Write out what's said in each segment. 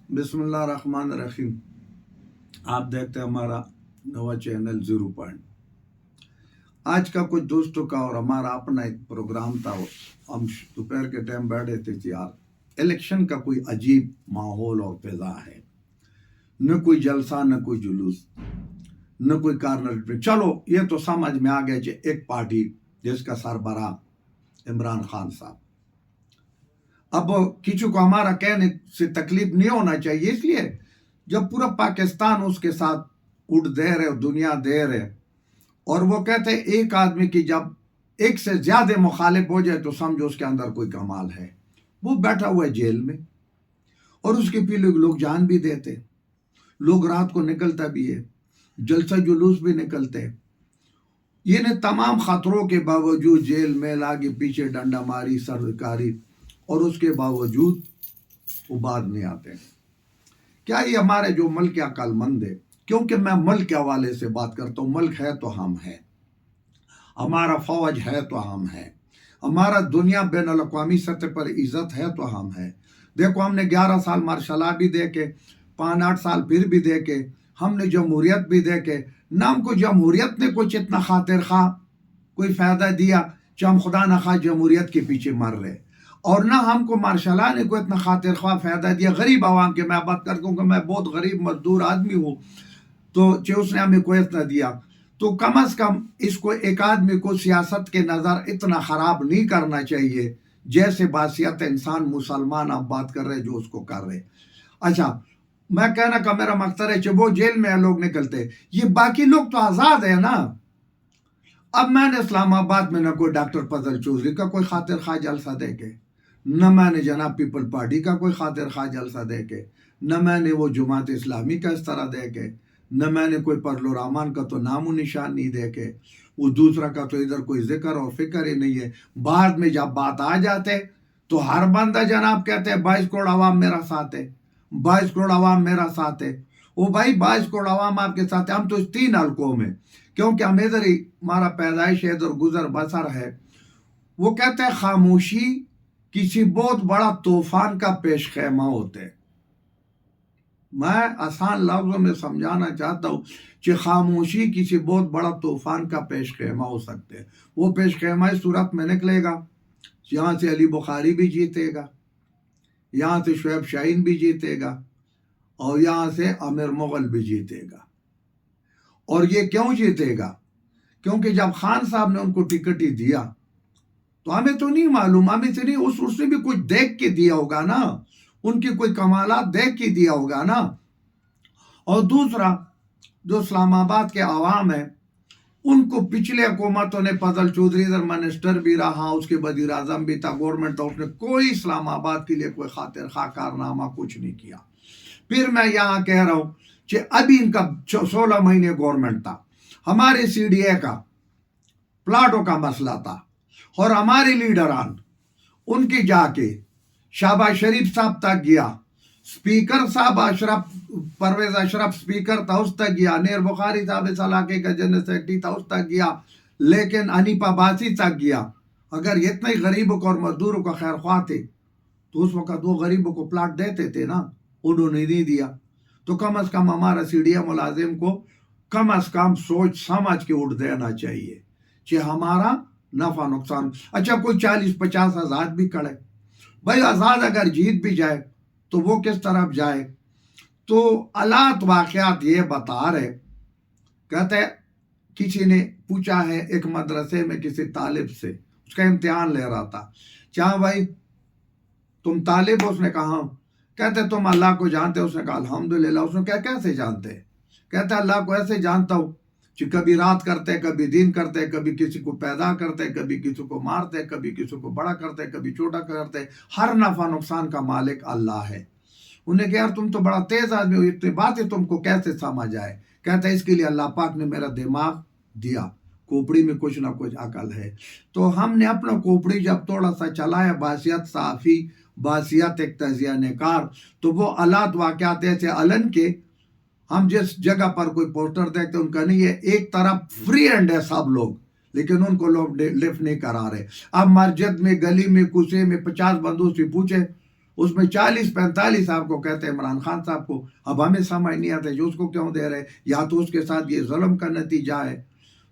بسم اللہ الرحمن الرحیم. آپ دیکھتے ہیں ہمارا نوا چینل 0 پوائنٹ. آج کا کچھ دوستوں کا اور ہمارا اپنا ایک پروگرام تھا. ہم دوپہر کے ٹائم بیٹھے تھے کہ یار الیکشن کا کوئی عجیب ماحول اور فضا ہے. نہ کوئی جلسہ، نہ کوئی جلوس، نہ کوئی کارنر. چلو یہ تو سمجھ میں آ گیا کہ ایک پارٹی جس کا سربراہ عمران خان صاحب. اب کسی کو ہمارا کہنے سے تکلیف نہیں ہونا چاہیے، اس لیے جب پورا پاکستان اس کے ساتھ اٹھ دے رہے، دنیا دے رہے، اور وہ کہتے ہیں ایک آدمی کی جب ایک سے زیادہ مخالف ہو جائے تو سمجھو اس کے اندر کوئی کمال ہے. وہ بیٹھا ہوا ہے جیل میں اور اس کے پیچھے لوگ جان بھی دیتے، لوگ رات کو نکلتا بھی ہے، جلسہ جلوس بھی نکلتے. یہ تمام خطروں کے باوجود جیل میں لاگے پیچھے ڈنڈا ماری سرکاری، اور اس کے باوجود وہ بعد نہیں آتے. کیا یہ ہمارے جو ملک عقل مند ہے؟ کیونکہ میں ملک کے حوالے سے بات کرتا ہوں. ملک ہے تو ہم ہیں، ہمارا فوج ہے تو ہم ہیں، ہمارا دنیا بین الاقوامی سطح پر عزت ہے تو ہم ہیں. دیکھو ہم نے 11 سال مارشل لا بھی دے کے، 5-8 سال پھر بھی دے کے، ہم نے جمہوریت بھی دے کے، نہ ہم کو جمہوریت نے کچھ اتنا خاطر خواہ کوئی فائدہ دیا کہ ہم خدا نخواہ جمہوریت کے پیچھے مر رہے، اور نہ ہم کو مارشل لا نے کوئی اتنا خاطر خواہ فائدہ دیا. غریب عوام کے میں بات کرتا ہوں کہ میں بہت غریب مزدور آدمی ہوں، تو اس نے ہمیں کوئی اتنا دیا. تو کم از کم اس کو ایک آدمی کو سیاست کے نظر اتنا خراب نہیں کرنا چاہیے جیسے باصیت انسان مسلمان آپ بات کر رہے جو اس کو کر رہے. اچھا، میں کہنا کا میرا مقصد ہے کہ وہ جیل میں لوگ نکلتے، یہ باقی لوگ تو آزاد ہیں نا. اب میں نے اسلام آباد میں نہ کوئی ڈاکٹر فضل چودھری کا کوئی خاطر خواہ جلسہ دے کے، نہ میں نے جناب پیپل پارٹی کا کوئی خاطر خواہ جلسہ دے کے، نہ میں نے وہ جماعت اسلامی کا اس طرح دے کے، نہ میں نے کوئی پرل الرحمان کا تو نام و نشان نہیں دے کے، وہ دوسرا کا تو ادھر کوئی ذکر اور فکر ہی نہیں ہے. بعد میں جب بات آ جاتے تو ہر بندہ جناب کہتے ہیں 22 کروڑ عوام میرا ساتھ ہے، 22 کروڑ عوام میرا ساتھ ہے. وہ بھائی 22 کروڑ عوام آپ کے ساتھ ہے، ہم تو اس 3 حلقوں میں، کیونکہ ہم ادھر ہی ہمارا پیدائش ہے، ادھر گزر بسر ہے. وہ کہتے ہیں خاموشی کسی بہت بڑا طوفان کا پیش خیمہ ہوتے ہیں. میں آسان لفظوں میں سمجھانا چاہتا ہوں کہ خاموشی کسی بہت بڑا طوفان کا پیش خیمہ ہو سکتے ہیں. وہ پیش خیمہ اس صورت میں نکلے گا، یہاں سے علی بخاری بھی جیتے گا، یہاں سے شعیب شاہین بھی جیتے گا، اور یہاں سے امیر مغل بھی جیتے گا. اور یہ کیوں جیتے گا؟ کیونکہ جب خان صاحب نے ان کو ٹکٹ ہی دیا تو ہمیں تو نہیں معلوم، ہمیں سے نہیں، اس نے بھی کچھ دیکھ کے دیا ہوگا نا، ان کی کوئی کمالات دیکھ کے دیا ہوگا نا. اور دوسرا جو اسلام آباد کے عوام ہیں، ان کو پچھلے حکومتوں نے، فضل چودھری ادھر منسٹر بھی رہا، اس کے وزیر اعظم بھی تھا، گورنمنٹ تھا، اس نے کوئی اسلام آباد کے لیے کوئی خاطر خواہ کارنامہ کچھ نہیں کیا. پھر میں یہاں کہہ رہا ہوں کہ ابھی ان کا 16 مہینے گورنمنٹ تھا، ہمارے سی ڈی اے کا پلاٹوں کا مسئلہ تھا، اور ہمارے لیڈران ان کی جا کے شہباز شریف صاحب تک گیا، سپیکر صاحب پرویز اشرف سپیکر تھا، اس تک گیا، نیر بخاری صاحب اس علاقے کا جنرل سیکرٹری تھا، اس تک گیا، لیکن انیپا باسی تک گیا. اگر اتنے غریبوں کو اور مزدوروں کا خیر خواہ تھے تو اس وقت وہ غریبوں کو پلاٹ دیتے تھے نا، انہوں نے نہیں دیا. تو کم از کم ہمارا سی ڈی اے ملازم کو کم از کم سوچ سمجھ کے اٹھ دینا چاہیے کہ ہمارا نفع نقصان. اچھا کوئی 40-50 آزاد بھی کھڑے، بھائی آزاد اگر جیت بھی جائے تو وہ کس طرف جائے؟ تو حالات واقعات یہ بتا رہے، کہتے کسی نے پوچھا ہے ایک مدرسے میں کسی طالب سے، اس کا امتحان لے رہا تھا، کیا بھائی تم طالب ہو؟ اس نے کہا کہتے تم اللہ کو جانتے؟ اس نے کہا الحمدللہ. اس نے کہا کیسے جانتے؟ کہتے اللہ کو ایسے جانتا ہوں کہ کبھی رات کرتے، کبھی دن کرتے، کبھی کسی کو پیدا کرتے، کبھی کسی کو مارتے، کبھی کسی کو بڑا کرتے، کبھی چھوٹا کرتے، ہر نفع نقصان کا مالک اللہ ہے. انہیں کہا یار تم تو بڑا تیز آدمی ہو، اتنی باتیں تم کو کیسے سمجھ آئے؟ کہتے اس کے لیے اللہ پاک نے میرا دماغ دیا، کھوپڑی میں کچھ نہ کچھ عقل ہے. تو ہم نے اپنا کھوپڑی جب تھوڑا سا چلایا، باصیت صحافی، باصیت ایک تجزیہ نگار، تو وہ حالات واقعات ایسے علن کے، ہم جس جگہ پر کوئی پوسٹر دیکھتے ان کا نہیں ہے، ایک طرف فری ہینڈ ہے سب لوگ، لیکن ان کو لوگ لفٹ نہیں کرا رہے. اب مسجد میں، گلی میں، کوچے میں 50 بندوں سے پوچھے اس میں 40-45 آپ کو کہتے ہیں عمران خان صاحب کو. اب ہمیں سمجھ نہیں آتا جو اس کو کیوں دے رہے, یا تو اس کے ساتھ یہ ظلم کا نتیجہ ہے.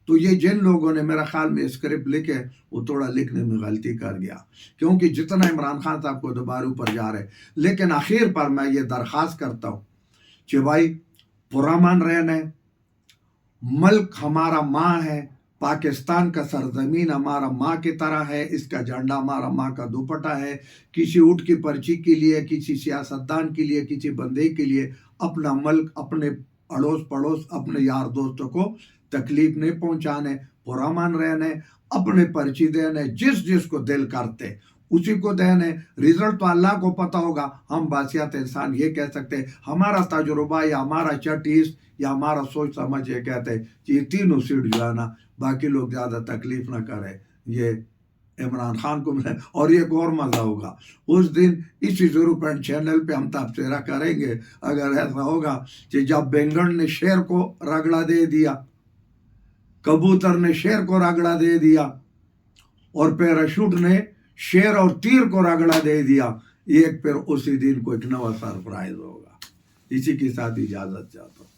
تو یہ جن لوگوں نے میرا خیال میں اسکرپٹ لکھے وہ تھوڑا لکھنے میں غلطی کر گیا, کیونکہ جتنا عمران خان صاحب کو دوبارہ اوپر جا رہے. لیکن آخر پر میں یہ درخواست کرتا ہوں کہ بھائی پرامن رہنا, ملک ہمارا ماں ہے, پاکستان کا سرزمین ہمارا ماں کی طرح ہے, اس کا جھنڈا ہمارا ماں کا دوپٹہ ہے. کسی اونٹ کی پرچی کے لیے, کسی سیاستدان کے لیے, کسی بندے کے لیے اپنا ملک, اپنے اڑوس پڑوس, اپنے یار دوستوں کو تکلیف نہیں پہنچانے, پرامن رہنے, اپنے پرچی دینے, جس کو دل کرتے اسی کو دینے. رزلٹ تو اللہ کو پتہ ہوگا. ہم باسیات انسان یہ کہہ سکتے ہمارا تجربہ یا ہمارا چٹیس یا ہمارا سوچ سمجھ یہ کہتے کہ یہ تینوں سیٹ جو ہے نا, باقی لوگ زیادہ تکلیف نہ کرے, یہ عمران خان کو ملے. اور یہ ایک اور مزہ ہوگا اس دن اسی زیرو پوائنٹ چینل پہ ہم تبصرہ کریں گے اگر ایسا ہوگا کہ جب بینگن نے شیر کو رگڑا دے دیا, کبوتر نے شیر کو رگڑا دے دیا, اور پیراشوٹ نے شیر اور تیر کو رگڑا دے دیا, یہ پھر اسی دن کو ایک نوا سرپرائز ہوگا. اسی کے ساتھ اجازت چاہتا ہوں.